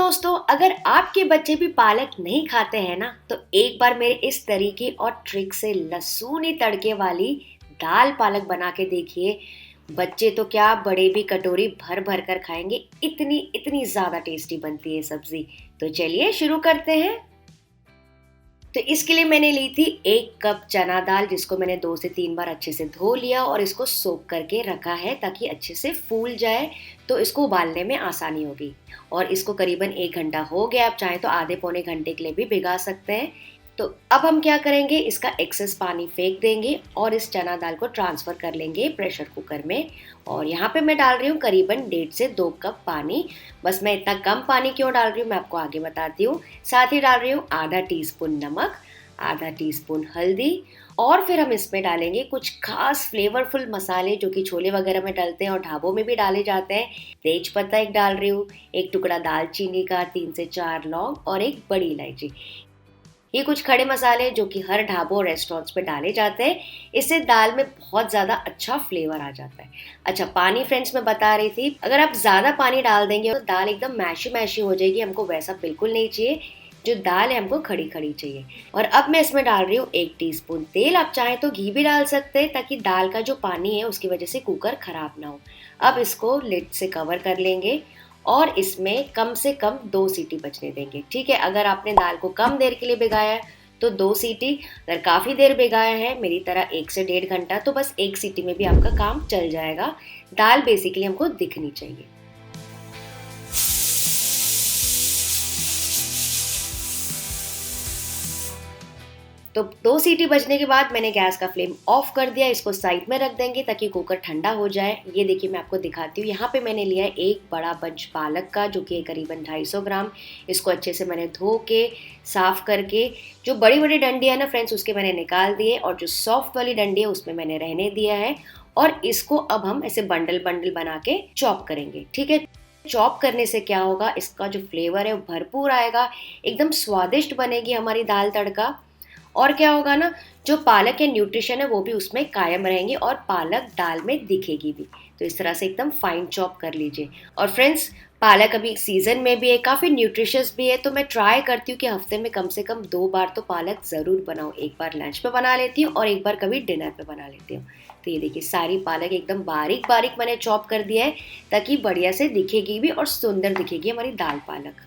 दोस्तों, अगर आपके बच्चे भी पालक नहीं खाते हैं ना, तो एक बार मेरे इस तरीके और ट्रिक से लहसुनी तड़के वाली दाल पालक बना के देखिए। बच्चे तो क्या, बड़े भी कटोरी भर भर कर खाएंगे। इतनी इतनी ज्यादा टेस्टी बनती है सब्जी। तो चलिए शुरू करते हैं। तो इसके लिए मैंने ली थी 1 कप चना दाल, जिसको मैंने 2 से 3 बार अच्छे से धो लिया और इसको सोक करके रखा है ताकि अच्छे से फूल जाए, तो इसको उबालने में आसानी होगी। और इसको करीबन 1 घंटा हो गया। आप चाहें तो आधे पौने घंटे के लिए भी भिगा सकते हैं। तो अब हम क्या करेंगे, इसका एक्सेस पानी फेंक देंगे और इस चना दाल को ट्रांसफ़र कर लेंगे प्रेशर कुकर में। और यहाँ पे मैं डाल रही हूँ करीबन 1.5 से 2 कप पानी। बस मैं इतना कम पानी क्यों डाल रही हूँ मैं आपको आगे बताती हूँ। साथ ही डाल रही हूँ आधा टीस्पून नमक, आधा टीस्पून हल्दी, और फिर हम इसमें डालेंगे कुछ खास फ्लेवरफुल मसाले जो कि छोले वगैरह में डलते हैं और ढाबों में भी डाले जाते हैं। तेज पत्ता एक डाल रही हूँ, एक टुकड़ा दालचीनी का, 3 से 4 लौंग और एक बड़ी इलायची। ये कुछ खड़े मसाले जो कि हर ढाबों और रेस्टोरेंट्स पे डाले जाते हैं। इससे दाल में बहुत ज़्यादा अच्छा फ्लेवर आ जाता है। अच्छा, पानी फ्रेंड्स मैं बता रही थी, अगर आप ज़्यादा पानी डाल देंगे तो दाल एकदम मैशी मैशी हो जाएगी। हमको वैसा बिल्कुल नहीं चाहिए। जो दाल है हमको खड़ी खड़ी चाहिए। और अब मैं इसमें डाल रही हूँ 1 टीस्पून तेल। आप चाहें तो घी भी डाल सकते हैं ताकि दाल का जो पानी है उसकी वजह से कुकर खराब ना हो। अब इसको लिड से कवर कर लेंगे और इसमें कम से कम 2 सीटी बजने देंगे। ठीक है, अगर आपने दाल को कम देर के लिए भिगाया है तो 2 सीटी, अगर काफ़ी देर भिगाया है मेरी तरह 1 से 1.5 घंटा, तो बस 1 सीटी में भी आपका काम चल जाएगा। दाल बेसिकली हमको दिखनी चाहिए। तो 2 सीटी बजने के बाद मैंने गैस का फ्लेम ऑफ कर दिया। इसको साइड में रख देंगे ताकि कुकर ठंडा हो जाए। ये देखिए, मैं आपको दिखाती हूँ। यहाँ पे मैंने लिया है एक बड़ा बंच पालक का, जो कि करीबन 250 ग्राम। इसको अच्छे से मैंने धो के साफ करके, जो बड़ी बड़ी डंडी है ना फ्रेंड्स, उसके मैंने निकाल दिए और जो सॉफ्ट वाली डंडी है उसमें मैंने रहने दिया है। और इसको अब हम ऐसे बंडल बंडल बना के चॉप करेंगे। ठीक है, चॉप करने से क्या होगा, इसका जो फ्लेवर है वो भरपूर आएगा, एकदम स्वादिष्ट बनेगी हमारी दाल तड़का। और क्या होगा ना, जो पालक के न्यूट्रिशन है वो भी उसमें कायम रहेंगे और पालक दाल में दिखेगी भी। तो इस तरह से एकदम फाइन चॉप कर लीजिए। और फ्रेंड्स, पालक अभी सीजन में भी है, काफ़ी न्यूट्रिशियस भी है, तो मैं ट्राई करती हूँ कि हफ्ते में कम से कम 2 बार तो पालक ज़रूर बनाऊँ। एक बार लंच पे बना लेती हूँ और एक बार कभी डिनर पे बना लेती हूँ। तो ये देखिए, सारी पालक एकदम बारीक बारीक मैंने चॉप कर दिया है ताकि बढ़िया से दिखेगी भी और सुंदर दिखेगी हमारी दाल पालक।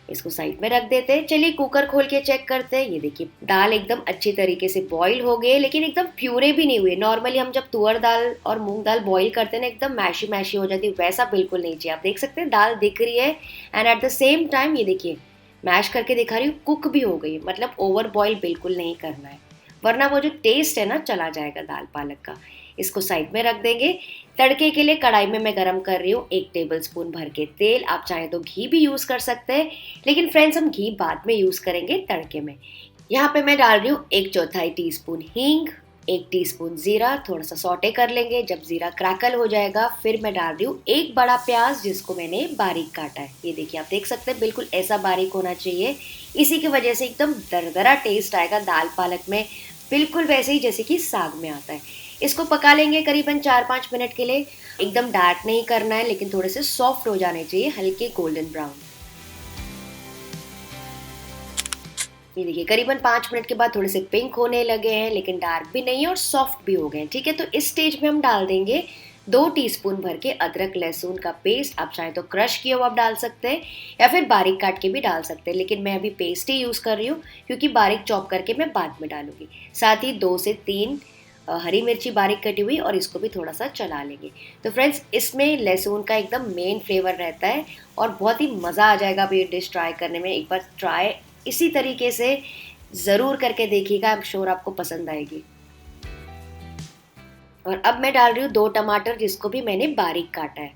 इसको साइड में रख देते हैं। चलिए कुकर खोल के चेक करते हैं। ये देखिए, दाल एकदम अच्छी तरीके से बॉईल हो गई है, लेकिन एकदम प्यूरे भी नहीं हुए। नॉर्मली हम जब तुअर दाल और मूंग दाल बॉईल करते हैं ना, एकदम मैशी मैशी हो जाती है, वैसा बिल्कुल नहीं चाहिए। आप देख सकते हैं दाल दिख रही है and at the same time ये देखिए, मैश करके दिखा रही हूँ, कुक भी हो गई है। मतलब ओवर बॉईल बिल्कुल नहीं करना है, वरना वो जो टेस्ट है ना चला जाएगा दाल पालक का। इसको साइड में रख देंगे। तड़के के लिए कढ़ाई में मैं गरम कर रही हूँ 1 टेबलस्पून भर के तेल। आप चाहें तो घी भी यूज़ कर सकते हैं, लेकिन फ्रेंड्स हम घी बाद में यूज़ करेंगे तड़के में। यहाँ पे मैं डाल रही हूँ 1/4 टीस्पून हींग, 1 टीस्पून जीरा, थोड़ा सा सौटे कर लेंगे। जब जीरा क्रैकल हो जाएगा फिर मैं डाल रही हूँ एक बड़ा प्याज, जिसको मैंने बारीक काटा है। ये देखिए, आप देख सकते हैं बिल्कुल ऐसा बारीक होना चाहिए। इसी की वजह से एकदम दरदरा टेस्ट आएगा दाल पालक में, बिल्कुल वैसे ही जैसे कि साग में आता है। इसको पका लेंगे करीबन 4-5 मिनट के लिए। एकदम डार्क नहीं करना है, लेकिन थोड़े से सॉफ्ट हो जाने चाहिए, हल्के गोल्डन ब्राउन। ये देखिए, करीबन 5 मिनट के बाद थोड़े से पिंक होने लगे हैं, लेकिन डार्क भी नहीं है और सॉफ्ट भी हो गए हैं। ठीक है, तो इस स्टेज में हम डाल देंगे 2 टीस्पून भर के अदरक लहसुन का पेस्ट। आप चाहे तो क्रश किया हुआ आप डाल सकते हैं या फिर बारीक काट के भी डाल सकते हैं, लेकिन मैं अभी पेस्ट ही यूज़ कर रही हूँ क्योंकि बारीक चॉप करके मैं बाद में डालूंगी। साथ ही 2 से 3 हरी मिर्ची बारीक कटी हुई, और इसको भी थोड़ा सा चला लेंगे। तो फ्रेंड्स, इसमें लहसुन का एकदम मेन फ्लेवर रहता है और बहुत ही मज़ा आ जाएगा अभी ये डिश ट्राई करने में। एक बार ट्राई इसी तरीके से ज़रूर करके देखिएगा, आई एम श्योर आपको पसंद आएगी। और अब मैं डाल रही हूँ 2 टमाटर, जिसको भी मैंने बारीक काटा है।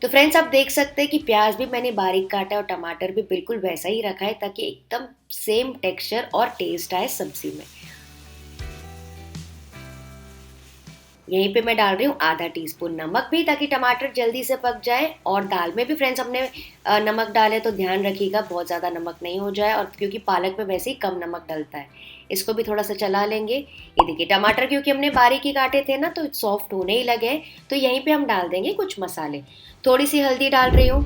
तो फ्रेंड्स, आप देख सकते हैं कि प्याज भी मैंने बारीक काटा है और टमाटर भी बिल्कुल वैसा ही रखा है ताकि एकदम सेम टेक्सचर और टेस्ट आए सब्जी में। यहीं पे मैं डाल रही हूँ आधा टीस्पून नमक भी, ताकि टमाटर जल्दी से पक जाए। और दाल में भी फ्रेंड्स हमने नमक डाले, तो ध्यान रखिएगा बहुत ज़्यादा नमक नहीं हो जाए, और क्योंकि पालक में वैसे ही कम नमक डलता है। इसको भी थोड़ा सा चला लेंगे। ये देखिए, टमाटर क्योंकि हमने बारीक ही काटे थे ना, तो सॉफ्ट होने ही लगे। तो यहीं पे हम डाल देंगे कुछ मसाले। थोड़ी सी हल्दी डाल रही हूँ,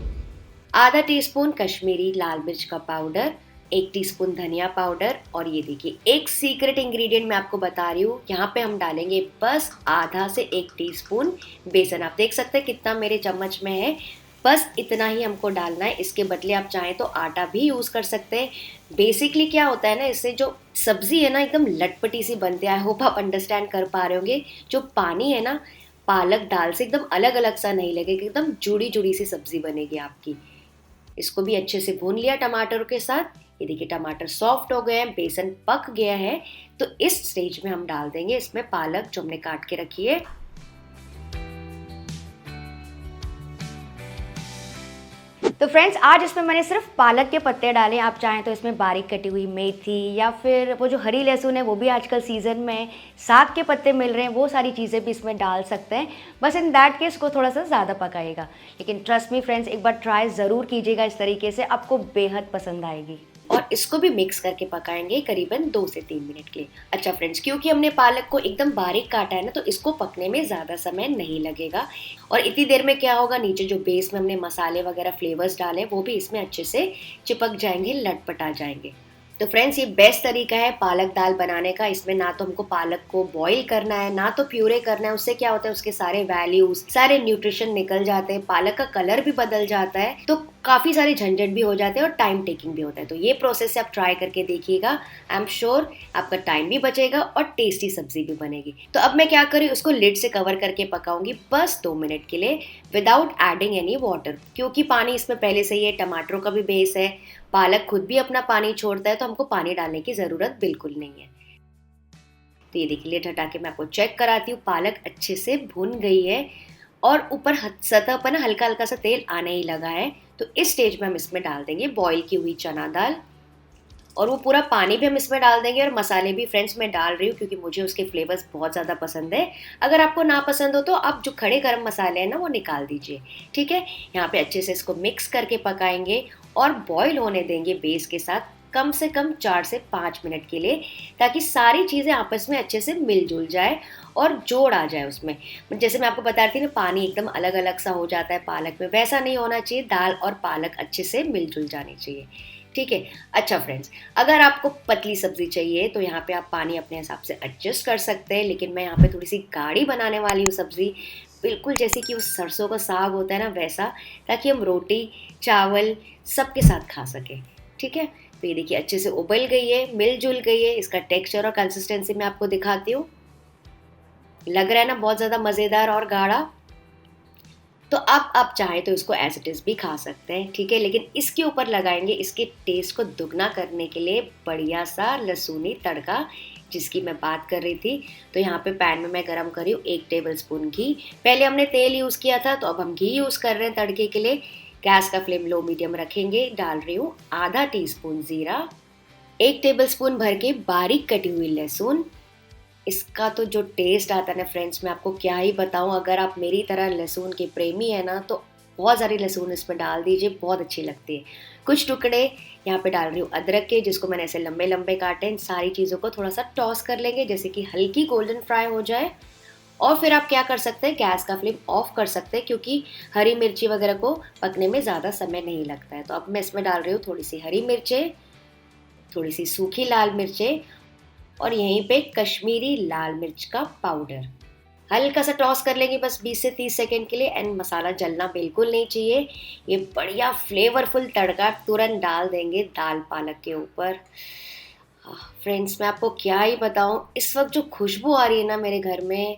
आधा टीस्पून कश्मीरी लाल मिर्च का पाउडर, 1 टीस्पून धनिया पाउडर, और ये देखिए एक सीक्रेट इंग्रेडिएंट मैं आपको बता रही हूँ, यहाँ पे हम डालेंगे बस आधा से 1 टीस्पून बेसन। आप देख सकते हैं कितना मेरे चम्मच में है, बस इतना ही हमको डालना है। इसके बदले आप चाहें तो आटा भी यूज़ कर सकते हैं। बेसिकली क्या होता है ना, इससे जो सब्जी है ना एकदम लटपटी सी बनती है। आई होप आप अंडरस्टैंड कर पा रहे होंगे। जो पानी है ना पालक दाल से एकदम अलग अलग सा नहीं लगेगा, एकदम जुड़ी जुड़ी सी सब्जी बनेगी आपकी। इसको भी अच्छे से भून लिया टमाटर के साथ। ये देखिए टमाटर सॉफ्ट हो गए हैं, बेसन पक गया है। तो इस स्टेज में हम डाल देंगे इसमें पालक जो हमने काट के रखी है। तो फ्रेंड्स आज इसमें मैंने सिर्फ पालक के पत्ते डाले। आप चाहें तो इसमें बारीक कटी हुई मेथी या फिर वो जो हरी लहसुन है वो भी आजकल सीज़न में साग के पत्ते मिल रहे हैं, वो सारी चीज़ें भी इसमें डाल सकते हैं। बस इन दैट केस को थोड़ा सा ज़्यादा पकाइएगा। लेकिन ट्रस्ट मी फ्रेंड्स, एक बार ट्राई ज़रूर कीजिएगा इस तरीके से, आपको बेहद पसंद आएगी। और इसको भी मिक्स करके पकाएंगे करीबन 2 से 3 मिनट के लिए। अच्छा फ्रेंड्स, क्योंकि हमने पालक को एकदम बारीक काटा है ना, तो इसको पकने में ज़्यादा समय नहीं लगेगा। और इतनी देर में क्या होगा, नीचे जो बेस में हमने मसाले वगैरह फ्लेवर्स डाले वो भी इसमें अच्छे से चिपक जाएंगे, लटपटा जाएंगे। तो फ्रेंड्स ये बेस्ट तरीका है पालक दाल बनाने का। इसमें ना तो हमको पालक को बॉईल करना है, ना तो प्यूरे करना है। उससे क्या होता है, उसके सारे वैल्यूज, सारे न्यूट्रिशन निकल जाते हैं, पालक का कलर भी बदल जाता है, तो काफ़ी सारे झंझट भी हो जाते हैं और टाइम टेकिंग भी होता है। तो ये प्रोसेस से आप ट्राई करके देखिएगा, आई एम श्योर आपका टाइम भी बचेगा और टेस्टी सब्जी भी बनेगी। तो अब मैं क्या करूँ, उसको लिड से कवर करके पकाऊंगी बस 2 मिनट के लिए विदाउट एडिंग एनी वाटर, क्योंकि पानी इसमें पहले से ही है, टमाटरों का भी बेस है, पालक खुद भी अपना पानी छोड़ता है, तो हमको पानी डालने की ज़रूरत बिल्कुल नहीं है। तो ये देखिए लिड हटा के मैं आपको चेक कराती हूँ, पालक अच्छे से भुन गई है और ऊपर सतह पर ना हल्का हल्का सा तेल आने ही लगा है। तो इस स्टेज में हम इसमें डाल देंगे बॉईल की हुई चना दाल, और वो पूरा पानी भी हम इसमें डाल देंगे। और मसाले भी फ्रेंड्स मैं डाल रही हूँ क्योंकि मुझे उसके फ्लेवर्स बहुत ज़्यादा पसंद है। अगर आपको ना पसंद हो तो आप जो खड़े गरम मसाले हैं ना वो निकाल दीजिए, ठीक है। यहाँ पे अच्छे से इसको मिक्स करके पकाएंगे और बॉईल होने देंगे बेस के साथ कम से कम 4 से 5 मिनट के लिए, ताकि सारी चीज़ें आपस में अच्छे से मिलजुल जाए और जोड़ आ जाए उसमें। जैसे मैं आपको बता रही थी ना, पानी एकदम अलग अलग सा हो जाता है पालक में, वैसा नहीं होना चाहिए। दाल और पालक अच्छे से मिलजुल जानी चाहिए, ठीक है। अच्छा फ्रेंड्स, अगर आपको पतली सब्जी चाहिए तो यहाँ पे आप पानी अपने हिसाब से एडजस्ट कर सकते हैं, लेकिन मैं यहाँ पे थोड़ी सी गाढ़ी बनाने वाली हूँ सब्जी, बिल्कुल जैसे कि वो सरसों का साग होता है ना वैसा, ताकि हम रोटी चावल सबके साथ खा सकें, ठीक है। तो ये देखिए अच्छे से उबल गई है, मिलजुल गई है। इसका टेक्सचर और कंसिस्टेंसी मैं आपको दिखाती हूँ। लग रहा है ना बहुत ज़्यादा मज़ेदार और गाढ़ा। तो आप चाहें तो इसको एज इट इज़ भी खा सकते हैं, ठीक है। लेकिन इसके ऊपर लगाएंगे इसके टेस्ट को दुगना करने के लिए बढ़िया सा लहसुनी तड़का, जिसकी मैं बात कर रही थी। तो यहाँ पे पैन में मैं गरम कर रही हूँ 1 टेबलस्पून घी। पहले हमने तेल यूज़ किया था, तो अब हम घी यूज़ कर रहे हैं तड़के के लिए। गैस का फ्लेम लो मीडियम रखेंगे। डाल रही हूँ आधा टीस्पून ज़ीरा, 1 टेबलस्पून भर के बारीक कटी हुई लहसुन। इसका तो जो टेस्ट आता है ना फ्रेंड्स, मैं आपको क्या ही बताऊं। अगर आप मेरी तरह लहसुन के प्रेमी है ना, तो बहुत सारी लहसुन इसमें डाल दीजिए, बहुत अच्छी लगती है। कुछ टुकड़े यहाँ पे डाल रही हूँ अदरक के, जिसको मैंने ऐसे लंबे लंबे काटे। इन सारी चीज़ों को थोड़ा सा टॉस कर लेंगे, जैसे कि हल्की गोल्डन फ्राई हो जाए। और फिर आप क्या कर सकते हैं, गैस का फ्लेम ऑफ कर सकते हैं, क्योंकि हरी मिर्ची वगैरह को पकने में ज़्यादा समय नहीं लगता है। तो अब मैं इसमें डाल रही हूँ थोड़ी सी हरी मिर्चें, थोड़ी सी सूखी लाल मिर्चें, और यहीं पे कश्मीरी लाल मिर्च का पाउडर। हल्का सा टॉस कर लेंगे बस 20 से 30 सेकंड के लिए। एंड मसाला जलना बिल्कुल नहीं चाहिए। ये बढ़िया फ्लेवरफुल तड़का तुरंत डाल देंगे दाल पालक के ऊपर। फ्रेंड्स मैं आपको क्या ही बताऊं, इस वक्त जो खुशबू आ रही है ना मेरे घर में,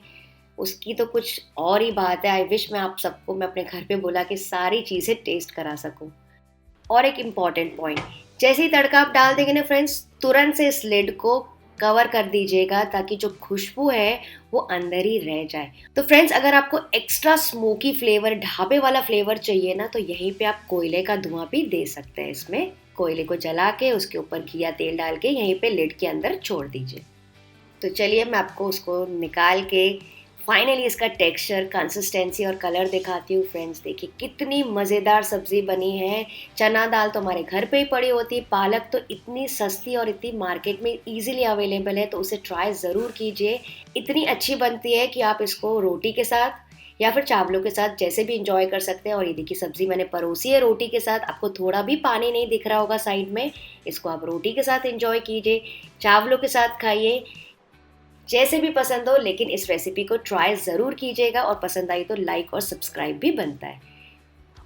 उसकी तो कुछ और ही बात है। आई विश मैं आप सबको मैं अपने घर पे बुला के सारी चीज़ें टेस्ट करा सकूं। और एक इम्पॉर्टेंट पॉइंट, जैसे ही तड़का आप डाल देंगे ना फ्रेंड्स, तुरंत से इस लिड को कवर कर दीजिएगा, ताकि जो खुशबू है वो अंदर ही रह जाए। तो फ्रेंड्स अगर आपको एक्स्ट्रा स्मोकी फ्लेवर, ढाबे वाला फ्लेवर चाहिए ना, तो यहीं पे आप कोयले का धुआं भी दे सकते हैं। इसमें कोयले को जला के उसके ऊपर घी या तेल डाल के यहीं पे लिड के अंदर छोड़ दीजिए। तो चलिए मैं आपको उसको निकाल के फाइनली इसका टेक्सचर, कंसिस्टेंसी और कलर दिखाती हूँ। फ्रेंड्स देखिए कितनी मज़ेदार सब्ज़ी बनी है। चना दाल तो हमारे घर पे ही पड़ी होती है, पालक तो इतनी सस्ती और इतनी मार्केट में इजीली अवेलेबल है, तो उसे ट्राई ज़रूर कीजिए। इतनी अच्छी बनती है कि आप इसको रोटी के साथ या फिर चावलों के साथ जैसे भी इंजॉय कर सकते हैं। और ये देखिए सब्जी मैंने परोसी है रोटी के साथ, आपको थोड़ा भी पानी नहीं दिख रहा होगा साइड में, इसको आप रोटी के साथ इंजॉय कीजिए, चावलों के साथ खाइए, जैसे भी पसंद हो। लेकिन इस रेसिपी को ट्राई ज़रूर कीजिएगा और पसंद आई तो लाइक और सब्सक्राइब भी बनता है।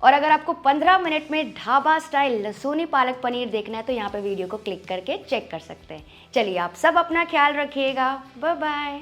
और अगर आपको 15 मिनट में ढाबा स्टाइल लसूनी पालक पनीर देखना है तो यहाँ पे वीडियो को क्लिक करके चेक कर सकते हैं। चलिए आप सब अपना ख्याल रखिएगा, बाय बाय।